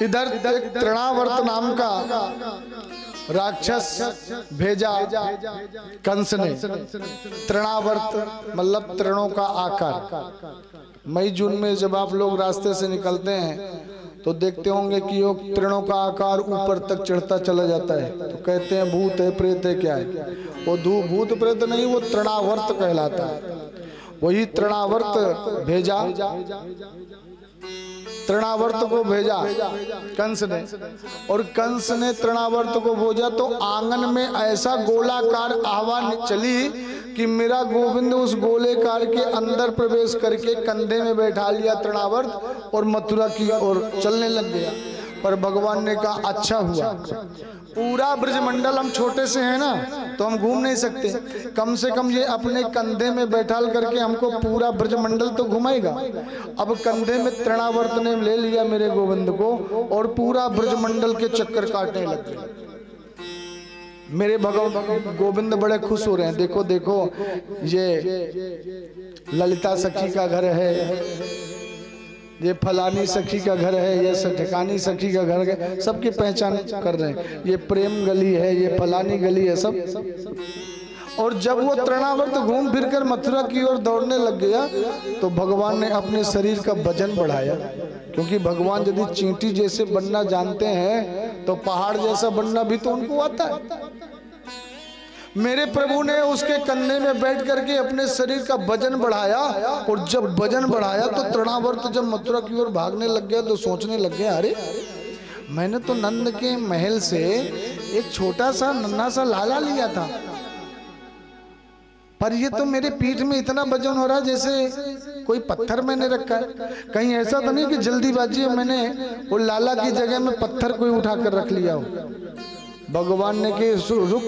इधर एक तृणावर्त नाम का राक्षस भेजा कंस ने। तृणावर्त मतलब तृणों का आकार। मई जून में जब आप लोग रास्ते से निकलते हैं तो देखते होंगे कि वो तृणों का आकार ऊपर तक चढ़ता चला जाता है, तो कहते हैं भूत है, प्रेत है, क्या है वो? भूत प्रेत नहीं, वो तृणावर्त कहलाता है। वही तृणावर्त भेजा, तृणावर्त को भेजा कंस ने, और कंस ने तृणावर्त को भेजा तो आंगन में ऐसा गोलाकार हवा चली कि मेरा गोविंद उस गोलेकार के अंदर प्रवेश करके कंधे में बैठा लिया तृणावर्त और मथुरा की ओर चलने लग गया। पर भगवान ने कहा अच्छा हुआ, पूरा ब्रजमंडल हम छोटे से हैं ना तो हम घूम नहीं सकते, कम से कम ये अपने कंधे में बैठाल करके हमको पूरा ब्रजमंडल तो घुमाएगा। अब कंधे में तृणावर्त ने ले लिया मेरे गोविंद को और पूरा ब्रजमंडल के चक्कर काटने लग गए। मेरे भगवान गोविंद बड़े खुश हो रहे हैं। देखो देखो, ये ललिता सखी का घर है, ये फलानी सखी का घर है, ये ठिकानी सखी का घर है, सबकी पहचान कर रहे हैं। ये प्रेम गली है, ये फलानी गली है, सब। और जब वो तृणावर्त घूम फिर कर मथुरा की ओर दौड़ने लग गया तो भगवान ने अपने शरीर का वजन बढ़ाया, क्योंकि भगवान यदि चींटी जैसे बनना जानते हैं तो पहाड़ जैसा बनना भी तो उनको आता है। मेरे प्रभु ने उसके कंधे में बैठ करके अपने शरीर का वजन बढ़ाया, और जब वजन बढ़ाया तो तृणावर्त जब मथुरा की ओर भागने लग गया तो सोचने लग गया, अरे मैंने तो नंद के महल से एक छोटा सा नन्हा सा लाला लिया था, पर ये तो मेरे पीठ में इतना वजन हो रहा है जैसे कोई पत्थर मैंने रखा है। कहीं ऐसा तो नहीं कि जल्दीबाजी में मैंने वो लाला की जगह में पत्थर कोई उठा कर रख लिया हो। भगवान ने कि रुक,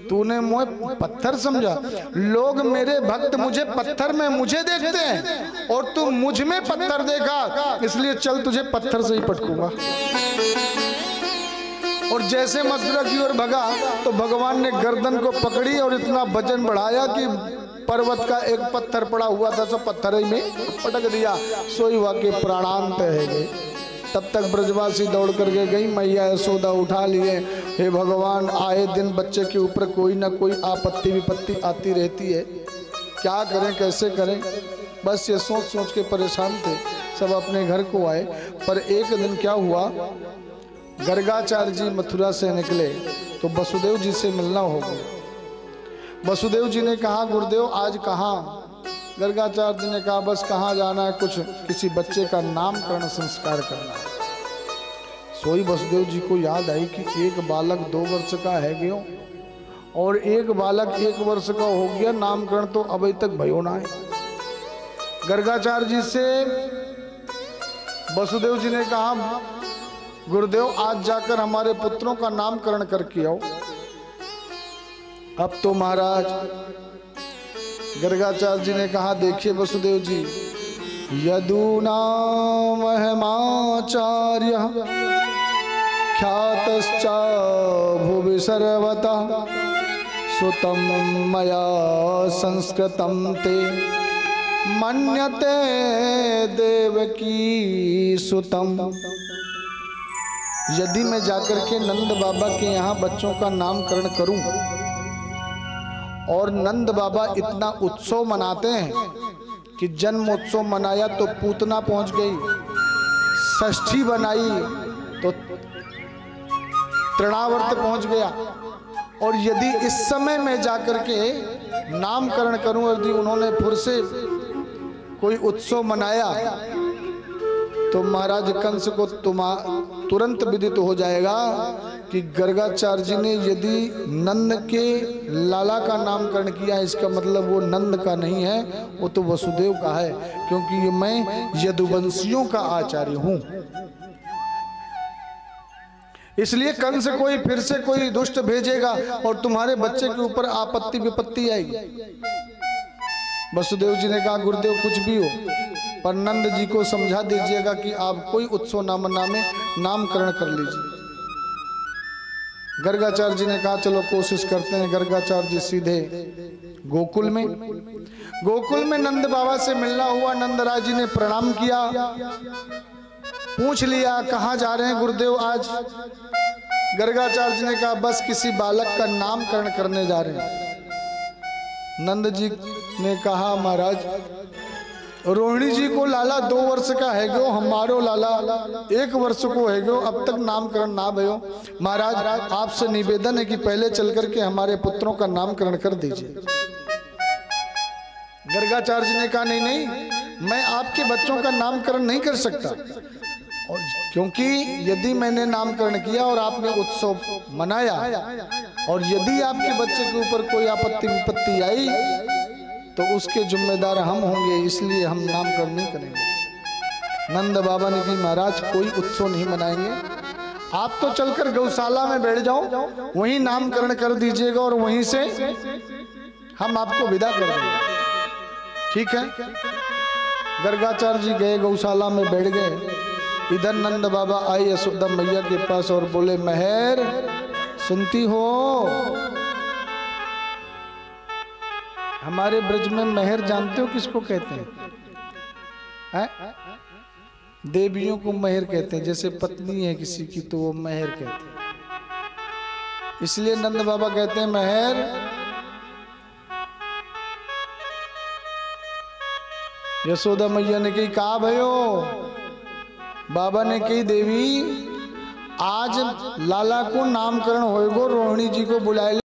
तूने मुझे पत्थर समझा? लोग मेरे भक्त मुझे पत्थर में मुझे देखते हैं और तू मुझ में पत्थर देखा, इसलिए चल तुझे पत्थर से ही पटकूंगा। और जैसे मथुरा की ओर भगा तो भगवान ने गर्दन को पकड़ी और इतना वजन बढ़ाया कि पर्वत का एक पत्थर पड़ा हुआ था सब पत्थर ही में पटक दिया। सोई हुआ के प्राणांत है गए। तब तक ब्रजवासी दौड़ करके गई, मैया यशोदा उठा लिए। हे भगवान, आए दिन बच्चे के ऊपर कोई ना कोई आपत्ति विपत्ति आती रहती है, क्या करें कैसे करें? बस ये सोच सोच के परेशान थे। सब अपने घर को आए। पर एक दिन क्या हुआ, गर्गाचार्य जी मथुरा से निकले तो वसुदेव जी से मिलना होगा। वसुदेव जी ने कहा, गुरुदेव आज कहाँ? गर्गाचार्य जी ने कहा, बस कहाँ जाना है, कुछ किसी बच्चे का नामकरण संस्कार करना है। सोई वसुदेव जी को याद आई कि एक बालक 2 वर्ष का है गयो और एक बालक 1 वर्ष का हो गया, नामकरण तो अभी तक भयो ना है। गर्गाचार्य जी से वसुदेव जी ने कहा, गुरुदेव आज जाकर हमारे पुत्रों का नामकरण करके आओ। अब तो महाराज गर्गाचार्य जी ने कहा, देखिए वसुदेव जी, यदूना महमाचार्य ख्यातश्च भुवि सर्वतः सुतं मया संस्कृतं ते मन्यते देवकी सुतम। यदि मैं जाकर के नंद बाबा के यहाँ बच्चों का नामकरण करूं और नंद बाबा इतना उत्सव मनाते हैं कि जन्म उत्सव मनाया तो पूतना पहुंच गई, षष्ठी बनाई तो तृणावर्त पहुंच गया, और यदि इस समय में जाकर के नामकरण करूं, यदि उन्होंने फिर से कोई उत्सव मनाया तो महाराज कंस को तुरंत विदित हो जाएगा कि गर्गाचार्य जी ने यदि नंद के लाला का नामकरण किया, इसका मतलब वो नंद का नहीं है, वो तो वसुदेव का है, क्योंकि मैं यदुवंशियों का आचार्य हूं। इसलिए कंस कोई फिर से कोई दुष्ट भेजेगा और तुम्हारे बच्चे के ऊपर आपत्ति विपत्ति आएगी। वसुदेव जी ने कहा, गुरुदेव कुछ भी हो पर नंद जी को समझा दीजिएगा कि आप कोई उत्सव ना मनामे, नामकरण कर लीजिए। गर्गाचार्य जी ने कहा, चलो कोशिश करते हैं। गर्गाचार्य जी सीधे गोकुल में नंद बाबा से मिलना हुआ। नंदराज जी ने प्रणाम किया पूछ लिया कहाँ जा रहे हैं गुरुदेव आज? गर्गाचार्य ने कहा बस किसी बालक का नामकरण करने जा रहे हैं। नंद जी ने कहा महाराज रोहिणी जी को लाला 2 वर्ष का है गो, हमारो लाला 1 वर्ष को है गो, अब तक नामकरण ना भयो। महाराज आपसे निवेदन है कि पहले चल करके हमारे पुत्रों का नामकरण कर दीजिए। गर्गाचार्य ने कहा नहीं नहीं, मैं आपके बच्चों का नामकरण नहीं कर सकता, और क्योंकि यदि मैंने नामकरण किया और आपने उत्सव मनाया और यदि आपके बच्चे के ऊपर कोई आपत्ति विपत्ति आई तो उसके जिम्मेदार हम होंगे, इसलिए हम नामकरण नहीं करेंगे। नंद बाबा ने कहा महाराज कोई उत्सव नहीं मनाएंगे, आप तो चलकर गौशाला में बैठ जाओ, वहीं नामकरण कर दीजिएगा और वहीं से हम आपको विदा कर देंगे। ठीक है। गर्गाचार्य जी गए, गौशाला में बैठ गए। इधर नंद बाबा आई यशोदा मैया के पास और बोले मेहर सुनती हो? हमारे ब्रज में मेहर जानते हो किसको कहते हैं? देवियों को मेहर कहते हैं, जैसे पत्नी है किसी की तो वो मेहर कहते हैं। इसलिए नंद बाबा कहते हैं मेहर। यशोदा मैया ने कही कहा भयो? बाबा ने कही देवी आज लाला को नामकरण होएगो, रोहिणी जी को बुलाए